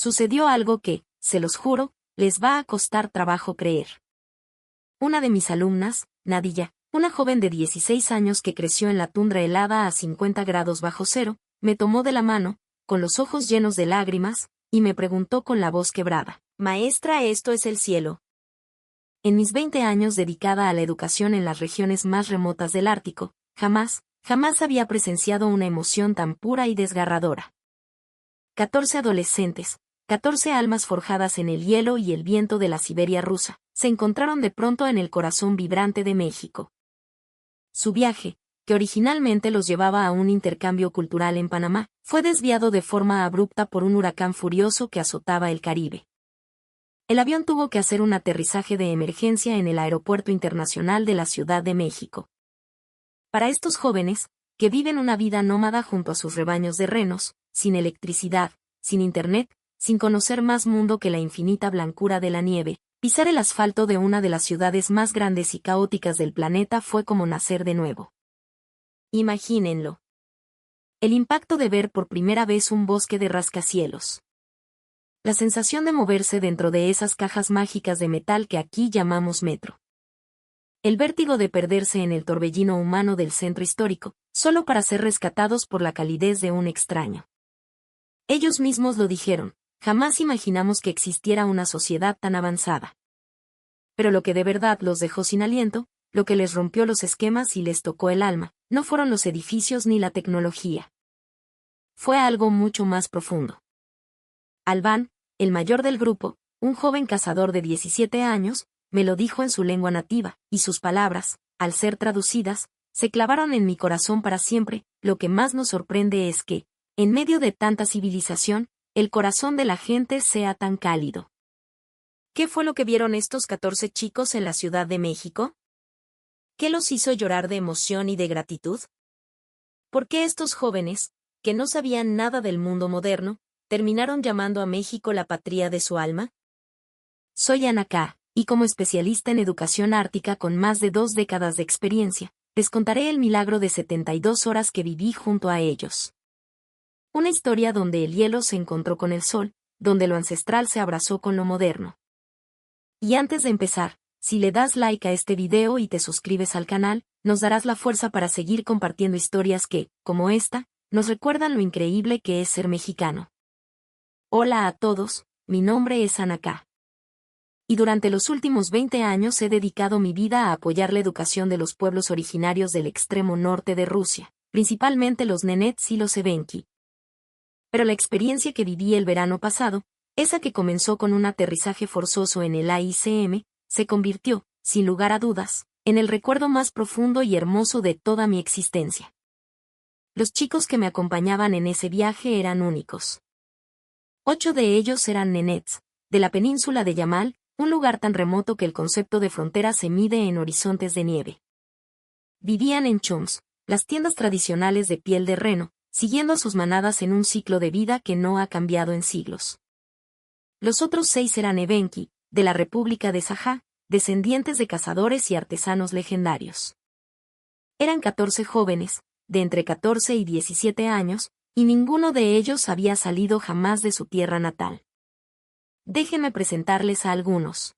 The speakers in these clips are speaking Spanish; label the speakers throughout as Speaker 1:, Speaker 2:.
Speaker 1: Sucedió algo que, se los juro, les va a costar trabajo creer. Una de mis alumnas, Nadia, una joven de 16 años que creció en la tundra helada a 50 grados bajo cero, me tomó de la mano, con los ojos llenos de lágrimas, y me preguntó con la voz quebrada: «Maestra, ¿esto es el cielo?». En mis 20 años dedicada a la educación en las regiones más remotas del Ártico, jamás había presenciado una emoción tan pura y desgarradora. 14 adolescentes, 14 almas forjadas en el hielo y el viento de la Siberia rusa, se encontraron de pronto en el corazón vibrante de México. Su viaje, que originalmente los llevaba a un intercambio cultural en Panamá, fue desviado de forma abrupta por un huracán furioso que azotaba el Caribe. El avión tuvo que hacer un aterrizaje de emergencia en el Aeropuerto Internacional de la Ciudad de México. Para estos jóvenes, que viven una vida nómada junto a sus rebaños de renos, sin electricidad, sin internet, sin conocer más mundo que la infinita blancura de la nieve, pisar el asfalto de una de las ciudades más grandes y caóticas del planeta fue como nacer de nuevo. Imagínenlo. El impacto de ver por primera vez un bosque de rascacielos. La sensación de moverse dentro de esas cajas mágicas de metal que aquí llamamos metro. El vértigo de perderse en el torbellino humano del centro histórico, solo para ser rescatados por la calidez de un extraño. Ellos mismos lo dijeron: jamás imaginamos que existiera una sociedad tan avanzada. Pero lo que de verdad los dejó sin aliento, lo que les rompió los esquemas y les tocó el alma, no fueron los edificios ni la tecnología. Fue algo mucho más profundo. Albán, el mayor del grupo, un joven cazador de 17 años, me lo dijo en su lengua nativa, y sus palabras, al ser traducidas, se clavaron en mi corazón para siempre. Lo que más nos sorprende es que, en medio de tanta civilización, el corazón de la gente sea tan cálido. ¿Qué fue lo que vieron estos 14 chicos en la Ciudad de México? ¿Qué los hizo llorar de emoción y de gratitud? ¿Por qué estos jóvenes, que no sabían nada del mundo moderno, terminaron llamando a México la patria de su alma? Soy Ana K., y como especialista en educación ártica con más de 2 décadas de experiencia, les contaré el milagro de 72 horas que viví junto a ellos. Una historia donde el hielo se encontró con el sol, donde lo ancestral se abrazó con lo moderno. Y antes de empezar, si le das like a este video y te suscribes al canal, nos darás la fuerza para seguir compartiendo historias que, como esta, nos recuerdan lo increíble que es ser mexicano. Hola a todos, mi nombre es Ana K. Y durante los últimos 20 años he dedicado mi vida a apoyar la educación de los pueblos originarios del extremo norte de Rusia, principalmente los nenets y los evenki. Pero la experiencia que viví el verano pasado, esa que comenzó con un aterrizaje forzoso en el AICM, se convirtió, sin lugar a dudas, en el recuerdo más profundo y hermoso de toda mi existencia. Los chicos que me acompañaban en ese viaje eran únicos. 8 de ellos eran nenets, de la península de Yamal, un lugar tan remoto que el concepto de frontera se mide en horizontes de nieve. Vivían en chums, las tiendas tradicionales de piel de reno, siguiendo a sus manadas en un ciclo de vida que no ha cambiado en siglos. Los otros 6 eran evenki, de la República de Sajá, descendientes de cazadores y artesanos legendarios. Eran 14 jóvenes, de entre 14 y 17 años, y ninguno de ellos había salido jamás de su tierra natal. Déjenme presentarles a algunos.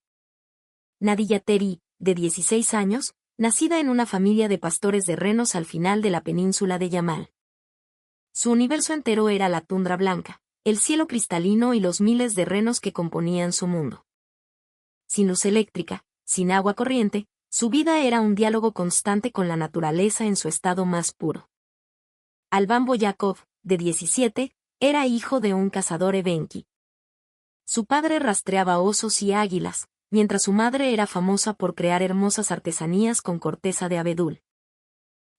Speaker 1: Nadia Teri, de 16 años, nacida en una familia de pastores de renos al final de la península de Yamal. Su universo entero era la tundra blanca, el cielo cristalino y los miles de renos que componían su mundo. Sin luz eléctrica, sin agua corriente, su vida era un diálogo constante con la naturaleza en su estado más puro. Albán Boyakov, de 17, era hijo de un cazador evenki. Su padre rastreaba osos y águilas, mientras su madre era famosa por crear hermosas artesanías con corteza de abedul.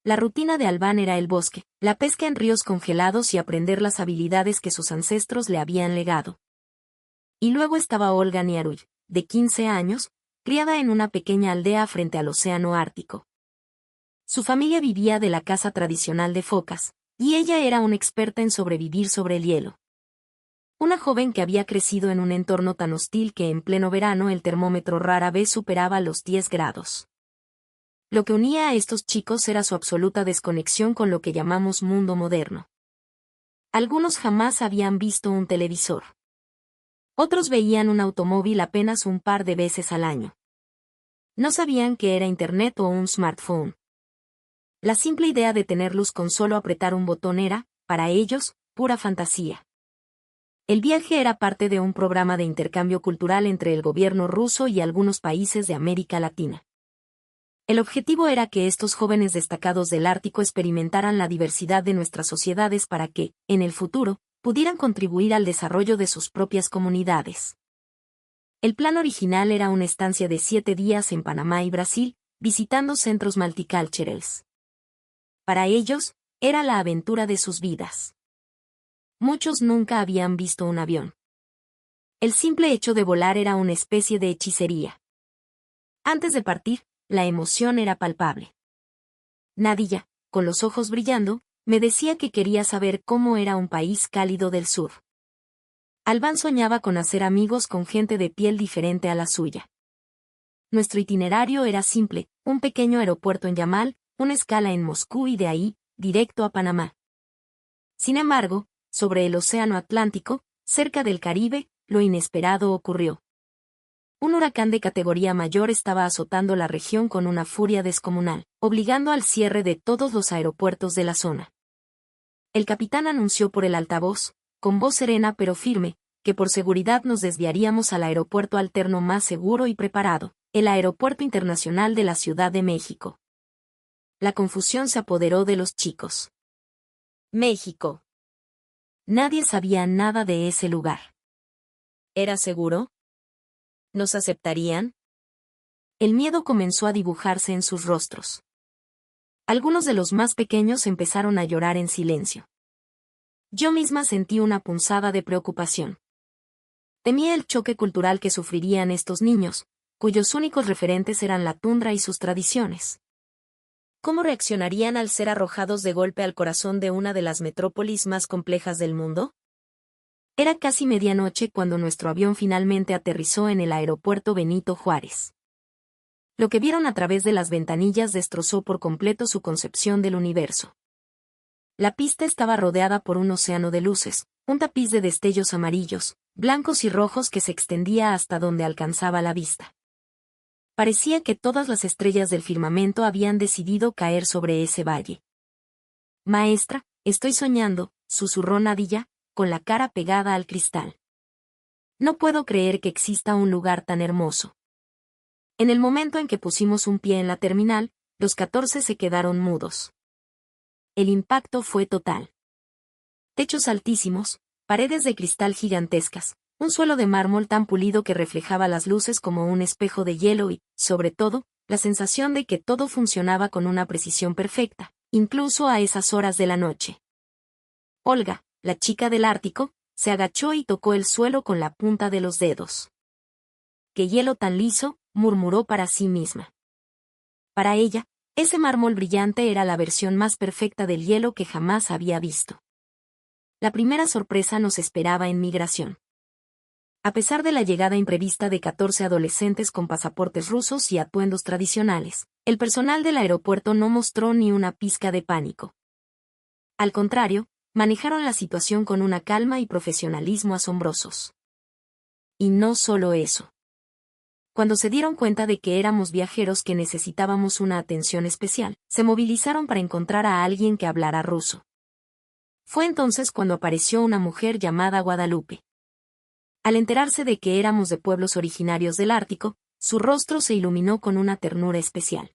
Speaker 1: La rutina de Albán era el bosque, la pesca en ríos congelados y aprender las habilidades que sus ancestros le habían legado. Y luego estaba Olga Niaruy, de 15 años, criada en una pequeña aldea frente al océano Ártico. Su familia vivía de la caza tradicional de focas, y ella era una experta en sobrevivir sobre el hielo. Una joven que había crecido en un entorno tan hostil que en pleno verano el termómetro rara vez superaba los 10 grados. Lo que unía a estos chicos era su absoluta desconexión con lo que llamamos mundo moderno. Algunos jamás habían visto un televisor. Otros veían un automóvil apenas un par de veces al año. No sabían que era Internet o un smartphone. La simple idea de tener luz con solo apretar un botón era, para ellos, pura fantasía. El viaje era parte de un programa de intercambio cultural entre el gobierno ruso y algunos países de América Latina. El objetivo era que estos jóvenes destacados del Ártico experimentaran la diversidad de nuestras sociedades para que, en el futuro, pudieran contribuir al desarrollo de sus propias comunidades. El plan original era una estancia de 7 días en Panamá y Brasil, visitando centros multiculturales. Para ellos, era la aventura de sus vidas. Muchos nunca habían visto un avión. El simple hecho de volar era una especie de hechicería. Antes de partir, la emoción era palpable. Nadia, con los ojos brillando, me decía que quería saber cómo era un país cálido del sur. Albán soñaba con hacer amigos con gente de piel diferente a la suya. Nuestro itinerario era simple, un pequeño aeropuerto en Yamal, una escala en Moscú y de ahí, directo a Panamá. Sin embargo, sobre el Océano Atlántico, cerca del Caribe, lo inesperado ocurrió. Un huracán de categoría mayor estaba azotando la región con una furia descomunal, obligando al cierre de todos los aeropuertos de la zona. El capitán anunció por el altavoz, con voz serena pero firme, que por seguridad nos desviaríamos al aeropuerto alterno más seguro y preparado, el Aeropuerto Internacional de la Ciudad de México. La confusión se apoderó de los chicos. México. Nadie sabía nada de ese lugar. ¿Era seguro? ¿Nos aceptarían? El miedo comenzó a dibujarse en sus rostros. Algunos de los más pequeños empezaron a llorar en silencio. Yo misma sentí una punzada de preocupación. Temía el choque cultural que sufrirían estos niños, cuyos únicos referentes eran la tundra y sus tradiciones. ¿Cómo reaccionarían al ser arrojados de golpe al corazón de una de las metrópolis más complejas del mundo? Era casi medianoche cuando nuestro avión finalmente aterrizó en el aeropuerto Benito Juárez. Lo que vieron a través de las ventanillas destrozó por completo su concepción del universo. La pista estaba rodeada por un océano de luces, un tapiz de destellos amarillos, blancos y rojos que se extendía hasta donde alcanzaba la vista. Parecía que todas las estrellas del firmamento habían decidido caer sobre ese valle. «Maestra, estoy soñando», susurró Nadia, con la cara pegada al cristal. «No puedo creer que exista un lugar tan hermoso». En el momento en que pusimos un pie en la terminal, los 14 se quedaron mudos. El impacto fue total. Techos altísimos, paredes de cristal gigantescas, un suelo de mármol tan pulido que reflejaba las luces como un espejo de hielo y, sobre todo, la sensación de que todo funcionaba con una precisión perfecta, incluso a esas horas de la noche. Olga, la chica del Ártico, se agachó y tocó el suelo con la punta de los dedos. «¡Qué hielo tan liso!», murmuró para sí misma. Para ella, ese mármol brillante era la versión más perfecta del hielo que jamás había visto. La primera sorpresa nos esperaba en migración. A pesar de la llegada imprevista de 14 adolescentes con pasaportes rusos y atuendos tradicionales, el personal del aeropuerto no mostró ni una pizca de pánico. Al contrario, manejaron la situación con una calma y profesionalismo asombrosos. Y no solo eso. Cuando se dieron cuenta de que éramos viajeros que necesitábamos una atención especial, se movilizaron para encontrar a alguien que hablara ruso. Fue entonces cuando apareció una mujer llamada Guadalupe. Al enterarse de que éramos de pueblos originarios del Ártico, su rostro se iluminó con una ternura especial.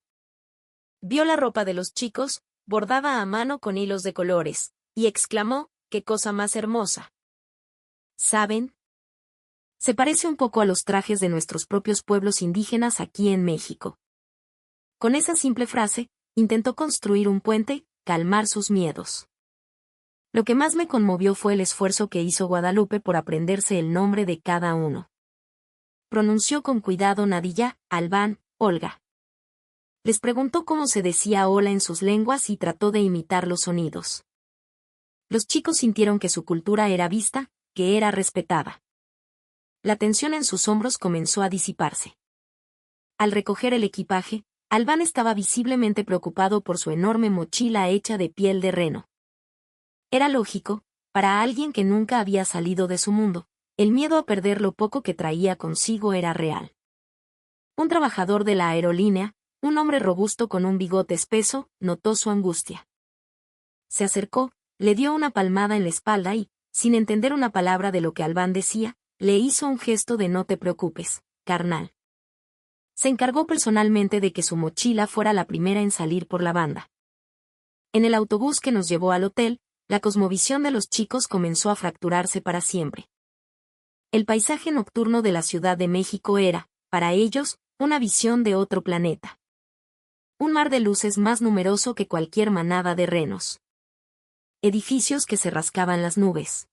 Speaker 1: Vio la ropa de los chicos, bordada a mano con hilos de colores, y exclamó, «¡Qué cosa más hermosa!». ¿Saben? Se parece un poco a los trajes de nuestros propios pueblos indígenas aquí en México. Con esa simple frase, intentó construir un puente, calmar sus miedos. Lo que más me conmovió fue el esfuerzo que hizo Guadalupe por aprenderse el nombre de cada uno. Pronunció con cuidado Nadia, Albán, Olga. Les preguntó cómo se decía hola en sus lenguas y trató de imitar los sonidos. Los chicos sintieron que su cultura era vista, que era respetada. La tensión en sus hombros comenzó a disiparse. Al recoger el equipaje, Albán estaba visiblemente preocupado por su enorme mochila hecha de piel de reno. Era lógico, para alguien que nunca había salido de su mundo, El miedo a perder lo poco que traía consigo era real. Un trabajador de la aerolínea, un hombre robusto con un bigote espeso, notó su angustia. Se acercó, le dio una palmada en la espalda y, sin entender una palabra de lo que Albán decía, le hizo un gesto de no te preocupes, carnal. Se encargó personalmente de que su mochila fuera la primera en salir por la banda. En el autobús que nos llevó al hotel, la cosmovisión de los chicos comenzó a fracturarse para siempre. El paisaje nocturno de la Ciudad de México era, para ellos, una visión de otro planeta. Un mar de luces más numeroso que cualquier manada de renos. Edificios que se rascaban las nubes.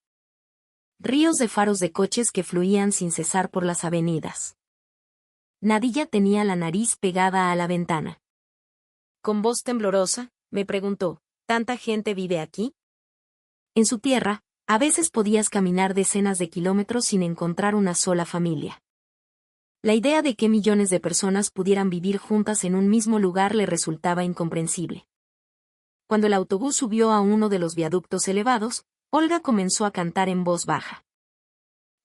Speaker 1: Ríos de faros de coches que fluían sin cesar por las avenidas. Nadilla tenía la nariz pegada a la ventana. Con voz temblorosa, me preguntó, ¿tanta gente vive aquí? En su tierra, a veces podías caminar decenas de kilómetros sin encontrar una sola familia. La idea de que millones de personas pudieran vivir juntas en un mismo lugar le resultaba incomprensible. Cuando el autobús subió a uno de los viaductos elevados, Olga comenzó a cantar en voz baja.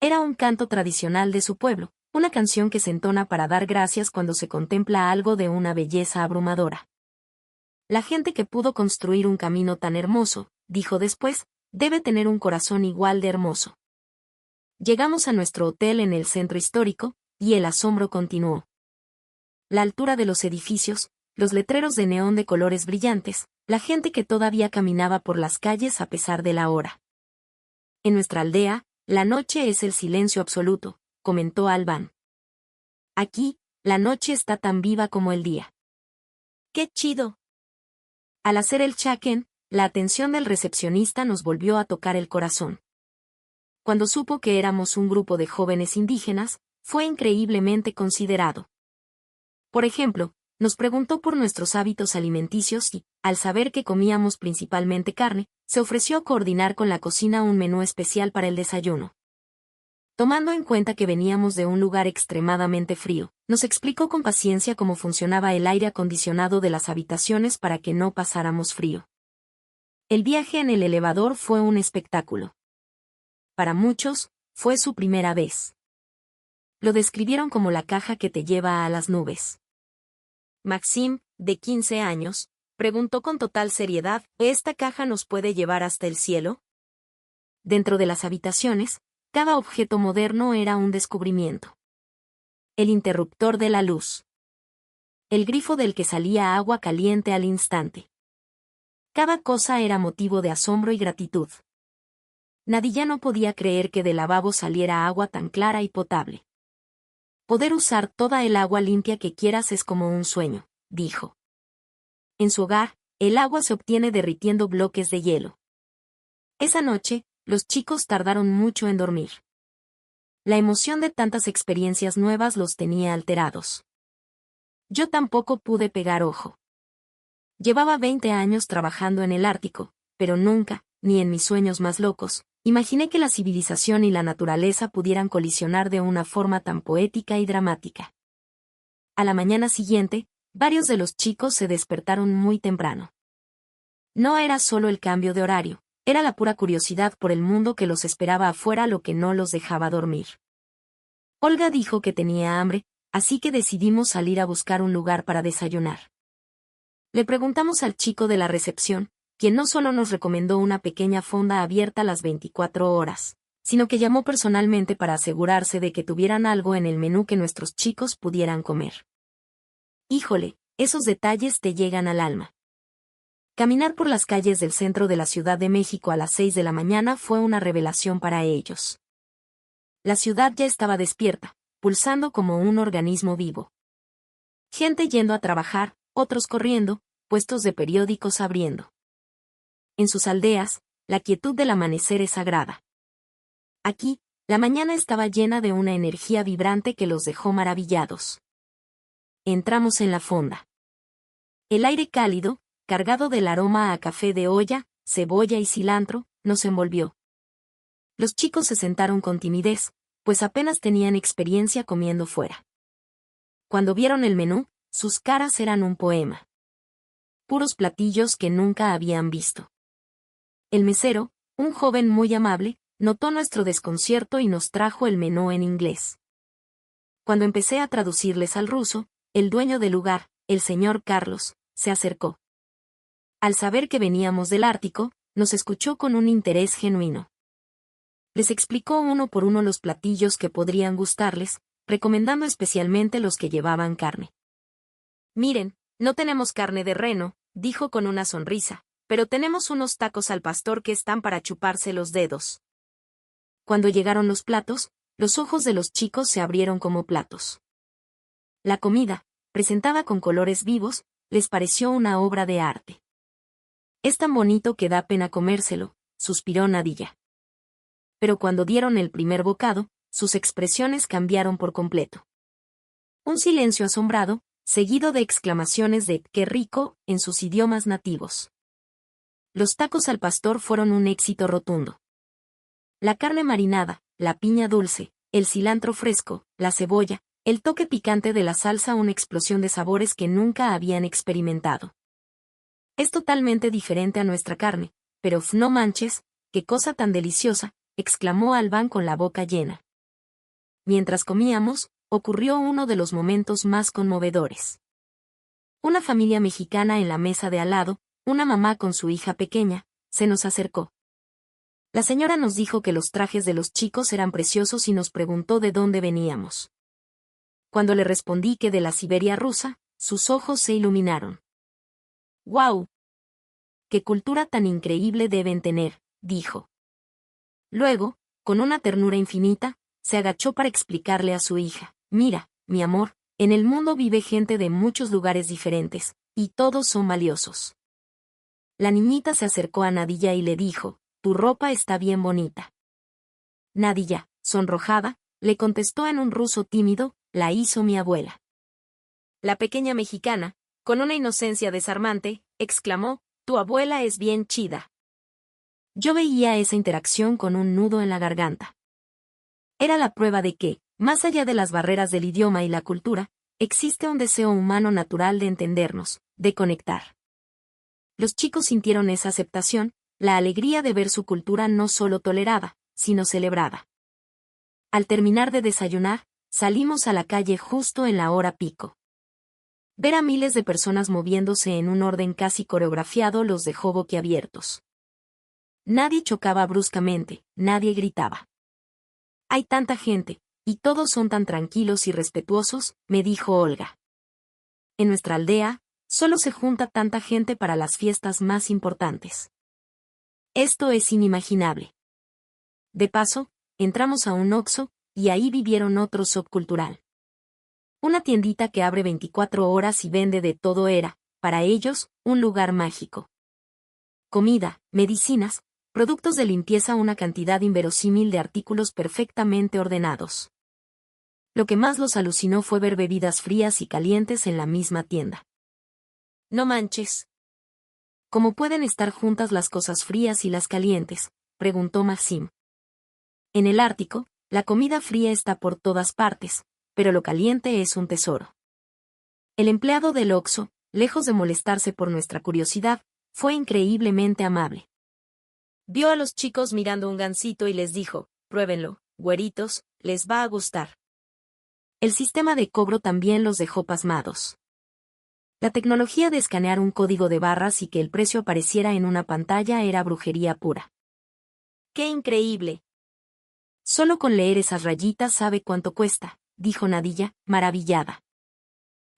Speaker 1: Era un canto tradicional de su pueblo, una canción que se entona para dar gracias cuando se contempla algo de una belleza abrumadora. La gente que pudo construir un camino tan hermoso, dijo después, debe tener un corazón igual de hermoso. Llegamos a nuestro hotel en el centro histórico, y el asombro continuó. La altura de los edificios, los letreros de neón de colores brillantes, la gente que todavía caminaba por las calles a pesar de la hora. En nuestra aldea, la noche es el silencio absoluto, comentó Albán. Aquí, la noche está tan viva como el día. ¡Qué chido! Al hacer el check-in, la atención del recepcionista nos volvió a tocar el corazón. Cuando supo que éramos un grupo de jóvenes indígenas, fue increíblemente considerado. Por ejemplo, nos preguntó por nuestros hábitos alimenticios y, al saber que comíamos principalmente carne, se ofreció a coordinar con la cocina un menú especial para el desayuno. Tomando en cuenta que veníamos de un lugar extremadamente frío, nos explicó con paciencia cómo funcionaba el aire acondicionado de las habitaciones para que no pasáramos frío. El viaje en el elevador fue un espectáculo. Para muchos, fue su primera vez. Lo describieron como la caja que te lleva a las nubes. Maxim, de 15 años, preguntó con total seriedad, ¿esta caja nos puede llevar hasta el cielo? Dentro de las habitaciones, cada objeto moderno era un descubrimiento. El interruptor de la luz. El grifo del que salía agua caliente al instante. Cada cosa era motivo de asombro y gratitud. Nadilla no podía creer que del lavabo saliera agua tan clara y potable. Poder usar toda el agua limpia que quieras es como un sueño, dijo. En su hogar, el agua se obtiene derritiendo bloques de hielo. Esa noche, los chicos tardaron mucho en dormir. La emoción de tantas experiencias nuevas los tenía alterados. Yo tampoco pude pegar ojo. Llevaba 20 años trabajando en el Ártico, pero nunca, ni en mis sueños más locos, imaginé que la civilización y la naturaleza pudieran colisionar de una forma tan poética y dramática. A la mañana siguiente, varios de los chicos se despertaron muy temprano. No era solo el cambio de horario, era la pura curiosidad por el mundo que los esperaba afuera lo que no los dejaba dormir. Olga dijo que tenía hambre, así que decidimos salir a buscar un lugar para desayunar. Le preguntamos al chico de la recepción, quien no solo nos recomendó una pequeña fonda abierta las 24 horas, sino que llamó personalmente para asegurarse de que tuvieran algo en el menú que nuestros chicos pudieran comer. Híjole, esos detalles te llegan al alma. Caminar por las calles del centro de la Ciudad de México a las 6 de la mañana fue una revelación para ellos. La ciudad ya estaba despierta, pulsando como un organismo vivo. Gente yendo a trabajar, otros corriendo, puestos de periódicos abriendo. En sus aldeas, la quietud del amanecer es sagrada. Aquí, la mañana estaba llena de una energía vibrante que los dejó maravillados. Entramos en la fonda. El aire cálido, cargado del aroma a café de olla, cebolla y cilantro, nos envolvió. Los chicos se sentaron con timidez, pues apenas tenían experiencia comiendo fuera. Cuando vieron el menú, sus caras eran un poema. Puros platillos que nunca habían visto. El mesero, un joven muy amable, notó nuestro desconcierto y nos trajo el menú en inglés. Cuando empecé a traducirles al ruso, el dueño del lugar, el señor Carlos, se acercó. Al saber que veníamos del Ártico, nos escuchó con un interés genuino. Les explicó uno por uno los platillos que podrían gustarles, recomendando especialmente los que llevaban carne. Miren, no tenemos carne de reno, dijo con una sonrisa, pero tenemos unos tacos al pastor que están para chuparse los dedos. Cuando llegaron los platos, los ojos de los chicos se abrieron como platos. La comida, presentada con colores vivos, les pareció una obra de arte. Es tan bonito que da pena comérselo, suspiró Nadilla. Pero cuando dieron el primer bocado, sus expresiones cambiaron por completo. Un silencio asombrado, seguido de exclamaciones de ¡qué rico! En sus idiomas nativos. Los tacos al pastor fueron un éxito rotundo. La carne marinada, la piña dulce, el cilantro fresco, la cebolla, el toque picante de la salsa, una explosión de sabores que nunca habían experimentado. Es totalmente diferente a nuestra carne, pero no manches, qué cosa tan deliciosa, exclamó Albán con la boca llena. Mientras comíamos, ocurrió uno de los momentos más conmovedores. Una familia mexicana en la mesa de al lado, una mamá con su hija pequeña, se nos acercó. La señora nos dijo que los trajes de los chicos eran preciosos y nos preguntó de dónde veníamos. Cuando le respondí que de la Siberia rusa, sus ojos se iluminaron. ¡Guau! ¡Qué cultura tan increíble deben tener!, dijo. Luego, con una ternura infinita, se agachó para explicarle a su hija, mira, mi amor, en el mundo vive gente de muchos lugares diferentes, y todos son valiosos. La niñita se acercó a Nadilla y le dijo, tu ropa está bien bonita. Nadilla, sonrojada, le contestó en un ruso tímido, la hizo mi abuela. La pequeña mexicana, con una inocencia desarmante, exclamó, tu abuela es bien chida. Yo veía esa interacción con un nudo en la garganta. Era la prueba de que, más allá de las barreras del idioma y la cultura, existe un deseo humano natural de entendernos, de conectar. Los chicos sintieron esa aceptación, la alegría de ver su cultura no solo tolerada, sino celebrada. Al terminar de desayunar, salimos a la calle justo en la hora pico. Ver a miles de personas moviéndose en un orden casi coreografiado los dejó boquiabiertos. Nadie chocaba bruscamente, nadie gritaba. Hay tanta gente, y todos son tan tranquilos y respetuosos, me dijo Olga. En nuestra aldea, solo se junta tanta gente para las fiestas más importantes. Esto es inimaginable. De paso, entramos a un Oxxo, y ahí vivieron otro shock cultural. Una tiendita que abre 24 horas y vende de todo era, para ellos, un lugar mágico. Comida, medicinas, productos de limpieza, una cantidad inverosímil de artículos perfectamente ordenados. Lo que más los alucinó fue ver bebidas frías y calientes en la misma tienda. No manches. ¿Cómo pueden estar juntas las cosas frías y las calientes?, preguntó Maxim. En el Ártico, la comida fría está por todas partes, pero lo caliente es un tesoro. El empleado del Oxxo, lejos de molestarse por nuestra curiosidad, fue increíblemente amable. Vio a los chicos mirando un gansito y les dijo, pruébenlo, güeritos, les va a gustar. El sistema de cobro también los dejó pasmados. La tecnología de escanear un código de barras y que el precio apareciera en una pantalla era brujería pura. ¡Qué increíble! Solo con leer esas rayitas sabe cuánto cuesta, dijo Nadilla, maravillada.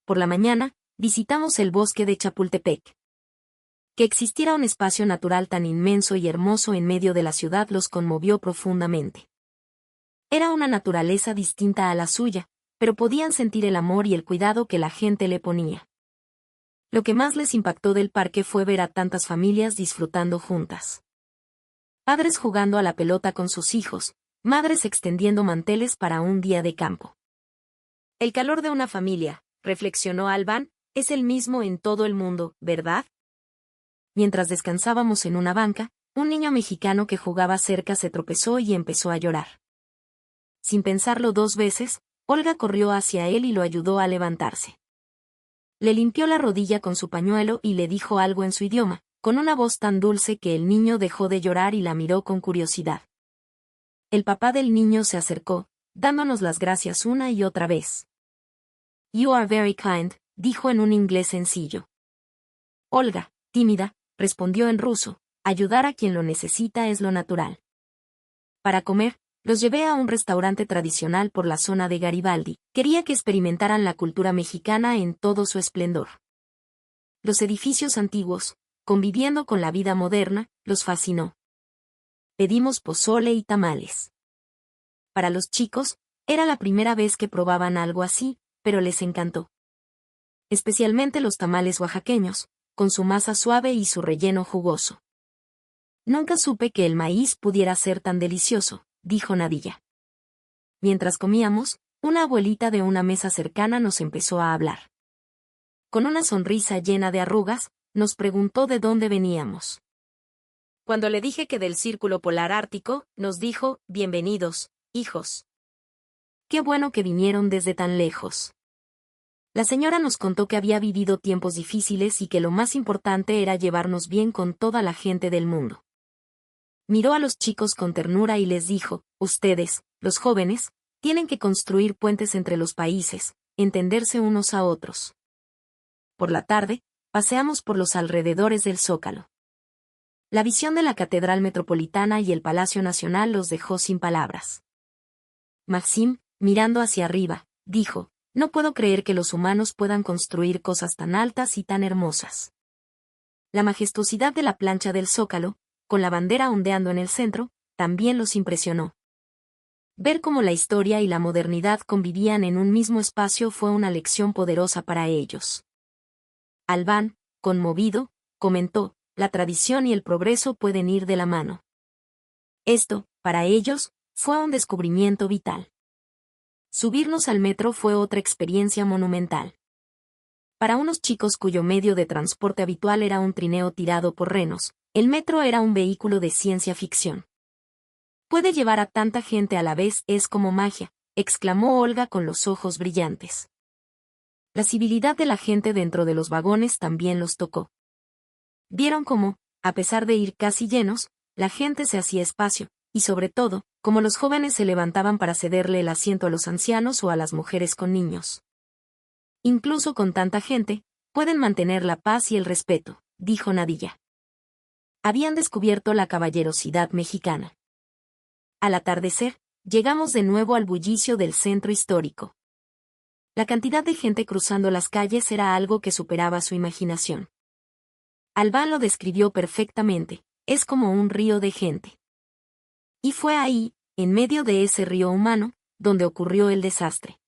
Speaker 1: Por la mañana, visitamos el bosque de Chapultepec. Que existiera un espacio natural tan inmenso y hermoso en medio de la ciudad los conmovió profundamente. Era una naturaleza distinta a la suya, pero podían sentir el amor y el cuidado que la gente le ponía. Lo que más les impactó del parque fue ver a tantas familias disfrutando juntas. Padres jugando a la pelota con sus hijos, madres extendiendo manteles para un día de campo. El calor de una familia, reflexionó Albán, es el mismo en todo el mundo, ¿verdad? Mientras descansábamos en una banca, un niño mexicano que jugaba cerca se tropezó y empezó a llorar. Sin pensarlo dos veces, Olga corrió hacia él y lo ayudó a levantarse. Le limpió la rodilla con su pañuelo y le dijo algo en su idioma, con una voz tan dulce que el niño dejó de llorar y la miró con curiosidad. El papá del niño se acercó, dándonos las gracias una y otra vez. You are very kind, dijo en un inglés sencillo. Olga, tímida, respondió en ruso, ayudar a quien lo necesita es lo natural. Para comer, los llevé a un restaurante tradicional por la zona de Garibaldi. Quería que experimentaran la cultura mexicana en todo su esplendor. Los edificios antiguos, conviviendo con la vida moderna, los fascinó. Pedimos pozole y tamales. Para los chicos, era la primera vez que probaban algo así, pero les encantó. Especialmente los tamales oaxaqueños, con su masa suave y su relleno jugoso. Nunca supe que el maíz pudiera ser tan delicioso, dijo Nadilla. Mientras comíamos, una abuelita de una mesa cercana nos empezó a hablar. Con una sonrisa llena de arrugas, nos preguntó de dónde veníamos. Cuando le dije que del Círculo Polar Ártico, nos dijo, bienvenidos, hijos. Qué bueno que vinieron desde tan lejos. La señora nos contó que había vivido tiempos difíciles y que lo más importante era llevarnos bien con toda la gente del mundo. Miró a los chicos con ternura y les dijo, ustedes, los jóvenes, tienen que construir puentes entre los países, entenderse unos a otros. Por la tarde, paseamos por los alrededores del Zócalo. La visión de la Catedral Metropolitana y el Palacio Nacional los dejó sin palabras. Maxim, mirando hacia arriba, dijo, no puedo creer que los humanos puedan construir cosas tan altas y tan hermosas. La majestuosidad de la plancha del Zócalo, con la bandera ondeando en el centro, también los impresionó. Ver cómo la historia y la modernidad convivían en un mismo espacio fue una lección poderosa para ellos. Albán, conmovido, comentó, la tradición y el progreso pueden ir de la mano. Esto, para ellos, fue un descubrimiento vital. Subirnos al metro fue otra experiencia monumental. Para unos chicos cuyo medio de transporte habitual era un trineo tirado por renos, el metro era un vehículo de ciencia ficción. Puede llevar a tanta gente a la vez, es como magia, exclamó Olga con los ojos brillantes. La civilidad de la gente dentro de los vagones también los tocó. Vieron cómo, a pesar de ir casi llenos, la gente se hacía espacio, y sobre todo, cómo los jóvenes se levantaban para cederle el asiento a los ancianos o a las mujeres con niños. Incluso con tanta gente, pueden mantener la paz y el respeto, dijo Nadilla. Habían descubierto la caballerosidad mexicana. Al atardecer, llegamos de nuevo al bullicio del centro histórico. La cantidad de gente cruzando las calles era algo que superaba su imaginación. Albán lo describió perfectamente, es como un río de gente. Y fue ahí, en medio de ese río humano, donde ocurrió el desastre.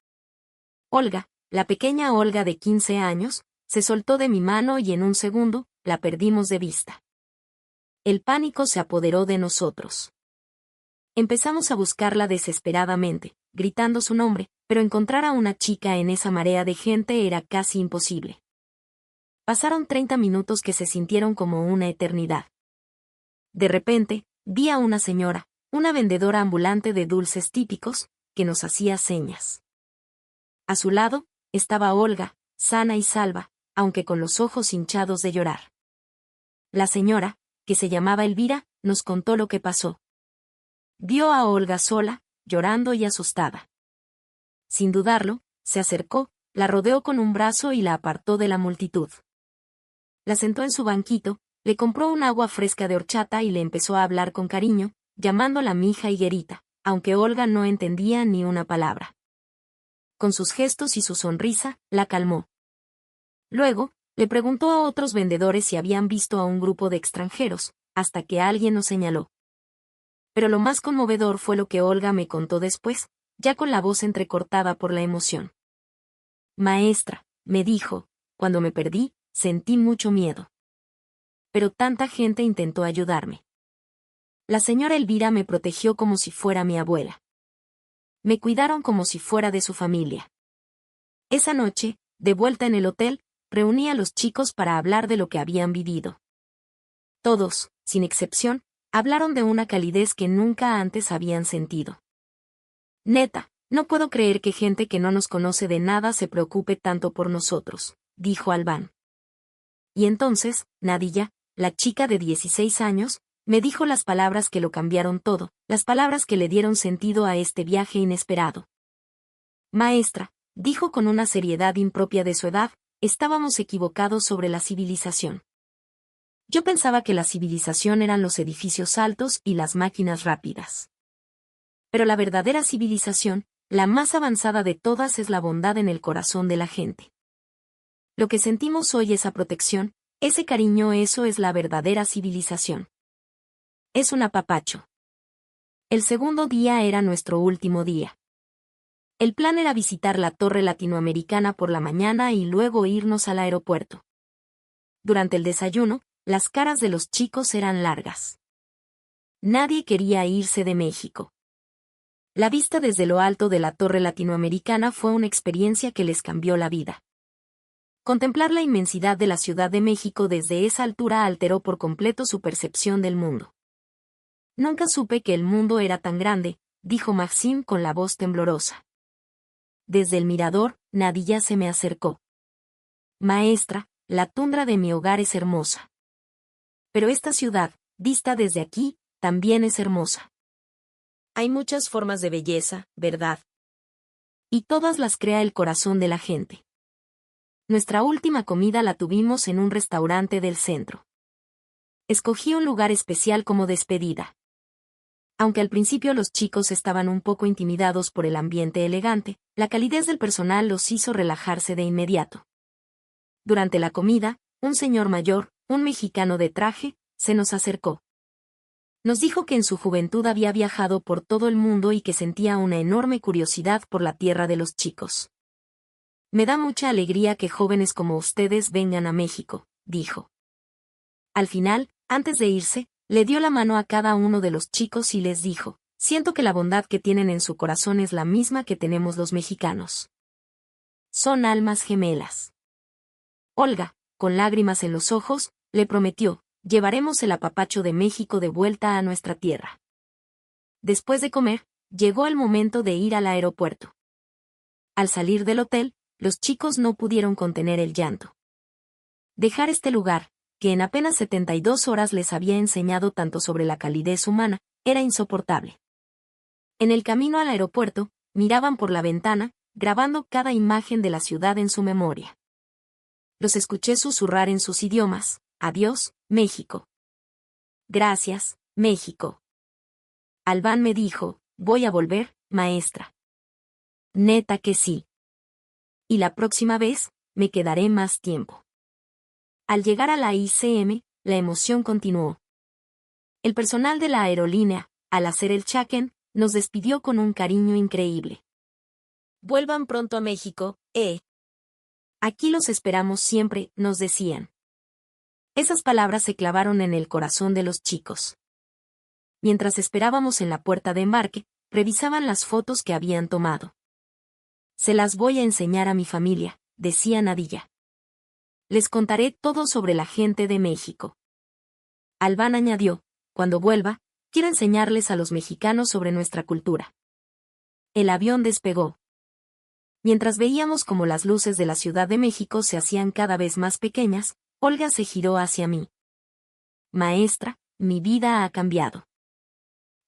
Speaker 1: Olga, la pequeña Olga de 15 años, se soltó de mi mano y en un segundo, la perdimos de vista. El pánico se apoderó de nosotros. Empezamos a buscarla desesperadamente, gritando su nombre, pero encontrar a una chica en esa marea de gente era casi imposible. Pasaron 30 minutos que se sintieron como una eternidad. De repente, vi a una señora, una vendedora ambulante de dulces típicos, que nos hacía señas. A su lado, estaba Olga, sana y salva, aunque con los ojos hinchados de llorar. La señora, que se llamaba Elvira, nos contó lo que pasó. Vio a Olga sola, llorando y asustada. Sin dudarlo, se acercó, la rodeó con un brazo y la apartó de la multitud. La sentó en su banquito, le compró un agua fresca de horchata y le empezó a hablar con cariño, llamándola mija higuerita, aunque Olga no entendía ni una palabra. Con sus gestos y su sonrisa, la calmó. Luego, le preguntó a otros vendedores si habían visto a un grupo de extranjeros, hasta que alguien nos señaló. Pero lo más conmovedor fue lo que Olga me contó después, ya con la voz entrecortada por la emoción. Maestra, me dijo, cuando me perdí, sentí mucho miedo. Pero tanta gente intentó ayudarme. La señora Elvira me protegió como si fuera mi abuela. Me cuidaron como si fuera de su familia. Esa noche, de vuelta en el hotel, reuní a los chicos para hablar de lo que habían vivido. Todos, sin excepción, hablaron de una calidez que nunca antes habían sentido. Neta, no puedo creer que gente que no nos conoce de nada se preocupe tanto por nosotros, dijo Albán. Y entonces, Nadilla, la chica de 16 años, me dijo las palabras que lo cambiaron todo, las palabras que le dieron sentido a este viaje inesperado. Maestra, dijo con una seriedad impropia de su edad, estábamos equivocados sobre la civilización. Yo pensaba que la civilización eran los edificios altos y las máquinas rápidas. Pero la verdadera civilización, la más avanzada de todas, es la bondad en el corazón de la gente. Lo que sentimos hoy, esa protección, ese cariño, eso es la verdadera civilización. Es un apapacho. El segundo día era nuestro último día. El plan era visitar la Torre Latinoamericana por la mañana y luego irnos al aeropuerto. Durante el desayuno, las caras de los chicos eran largas. Nadie quería irse de México. La vista desde lo alto de la Torre Latinoamericana fue una experiencia que les cambió la vida. Contemplar la inmensidad de la Ciudad de México desde esa altura alteró por completo su percepción del mundo. Nunca supe que el mundo era tan grande, dijo Maxime con la voz temblorosa. Desde el mirador, Nadilla se me acercó. Maestra, la tundra de mi hogar es hermosa. Pero esta ciudad, vista desde aquí, también es hermosa. Hay muchas formas de belleza, ¿verdad? Y todas las crea el corazón de la gente. Nuestra última comida la tuvimos en un restaurante del centro. Escogí un lugar especial como despedida. Aunque al principio los chicos estaban un poco intimidados por el ambiente elegante, la calidez del personal los hizo relajarse de inmediato. Durante la comida, un señor mayor, un mexicano de traje, se nos acercó. Nos dijo que en su juventud había viajado por todo el mundo y que sentía una enorme curiosidad por la tierra de los chicos. Me da mucha alegría que jóvenes como ustedes vengan a México, dijo. Al final, antes de irse, le dio la mano a cada uno de los chicos y les dijo, siento que la bondad que tienen en su corazón es la misma que tenemos los mexicanos. Son almas gemelas. Olga, con lágrimas en los ojos, le prometió, llevaremos el apapacho de México de vuelta a nuestra tierra. Después de comer, llegó el momento de ir al aeropuerto. Al salir del hotel, los chicos no pudieron contener el llanto. Dejar este lugar, que en apenas 72 horas les había enseñado tanto sobre la calidez humana, era insoportable. En el camino al aeropuerto, miraban por la ventana, grabando cada imagen de la ciudad en su memoria. Los escuché susurrar en sus idiomas, adiós, México. Gracias, México. Albán me dijo, voy a volver, maestra. Neta que sí. Y la próxima vez, me quedaré más tiempo. Al llegar a la ICM, la emoción continuó. El personal de la aerolínea, al hacer el check-in, nos despidió con un cariño increíble. Vuelvan pronto a México, Aquí los esperamos siempre, nos decían. Esas palabras se clavaron en el corazón de los chicos. Mientras esperábamos en la puerta de embarque, revisaban las fotos que habían tomado. Se las voy a enseñar a mi familia, decía Nadilla. Les contaré todo sobre la gente de México. Albán añadió, cuando vuelva, quiero enseñarles a los mexicanos sobre nuestra cultura. El avión despegó. Mientras veíamos cómo las luces de la Ciudad de México se hacían cada vez más pequeñas, Olga se giró hacia mí. Maestra, mi vida ha cambiado.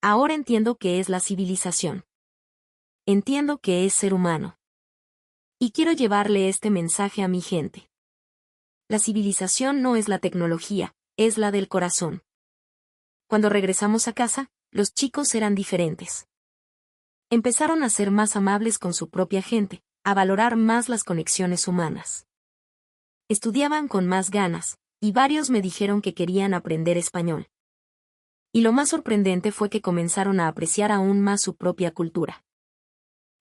Speaker 1: Ahora entiendo qué es la civilización. Entiendo qué es ser humano. Y quiero llevarle este mensaje a mi gente. La civilización no es la tecnología, es la del corazón. Cuando regresamos a casa, los chicos eran diferentes. Empezaron a ser más amables con su propia gente, a valorar más las conexiones humanas. Estudiaban con más ganas, y varios me dijeron que querían aprender español. Y lo más sorprendente fue que comenzaron a apreciar aún más su propia cultura.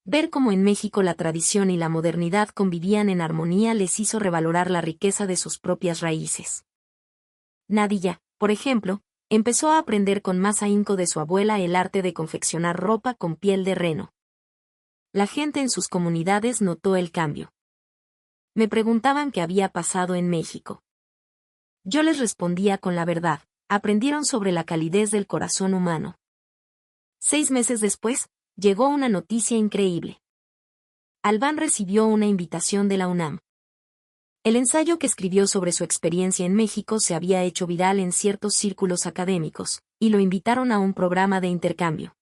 Speaker 1: Ver cómo en México la tradición y la modernidad convivían en armonía les hizo revalorar la riqueza de sus propias raíces. Nadilla, por ejemplo, empezó a aprender con más ahínco de su abuela el arte de confeccionar ropa con piel de reno. La gente en sus comunidades notó el cambio. Me preguntaban qué había pasado en México. Yo les respondía con la verdad, aprendieron sobre la calidez del corazón humano. 6 meses después, llegó una noticia increíble. Albán recibió una invitación de la UNAM. El ensayo que escribió sobre su experiencia en México se había hecho viral en ciertos círculos académicos, y lo invitaron a un programa de intercambio.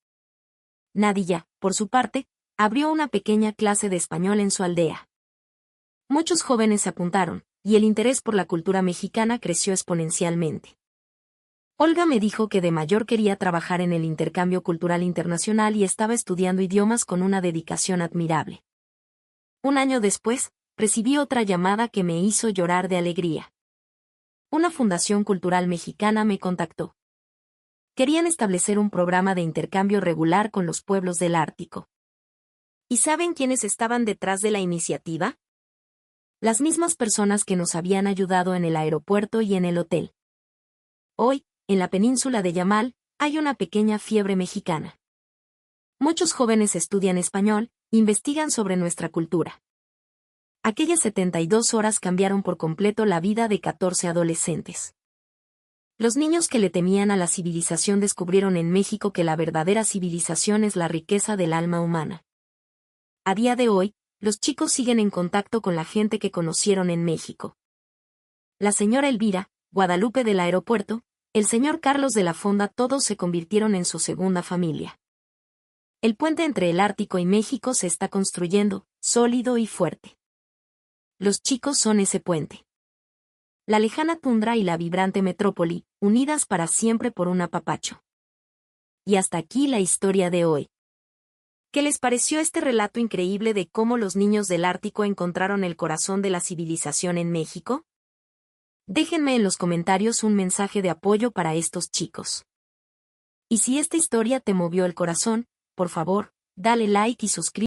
Speaker 1: Nadia, por su parte, abrió una pequeña clase de español en su aldea. Muchos jóvenes se apuntaron, y el interés por la cultura mexicana creció exponencialmente. Olga me dijo que de mayor quería trabajar en el intercambio cultural internacional y estaba estudiando idiomas con una dedicación admirable. Un año después, recibí otra llamada que me hizo llorar de alegría. Una fundación cultural mexicana me contactó. Querían establecer un programa de intercambio regular con los pueblos del Ártico. ¿Y saben quiénes estaban detrás de la iniciativa? Las mismas personas que nos habían ayudado en el aeropuerto y en el hotel. Hoy, en la península de Yamal, hay una pequeña fiebre mexicana. Muchos jóvenes estudian español, investigan sobre nuestra cultura. Aquellas 72 horas cambiaron por completo la vida de 14 adolescentes. Los niños que le temían a la civilización descubrieron en México que la verdadera civilización es la riqueza del alma humana. A día de hoy, los chicos siguen en contacto con la gente que conocieron en México. La señora Elvira, Guadalupe del aeropuerto, el señor Carlos de la Fonda, todos se convirtieron en su segunda familia. El puente entre el Ártico y México se está construyendo, sólido y fuerte. Los chicos son ese puente. La lejana tundra y la vibrante metrópoli, unidas para siempre por un apapacho. Y hasta aquí la historia de hoy. ¿Qué les pareció este relato increíble de cómo los niños del Ártico encontraron el corazón de la civilización en México? Déjenme en los comentarios un mensaje de apoyo para estos chicos. Y si esta historia te movió el corazón, por favor, dale like y suscríbete.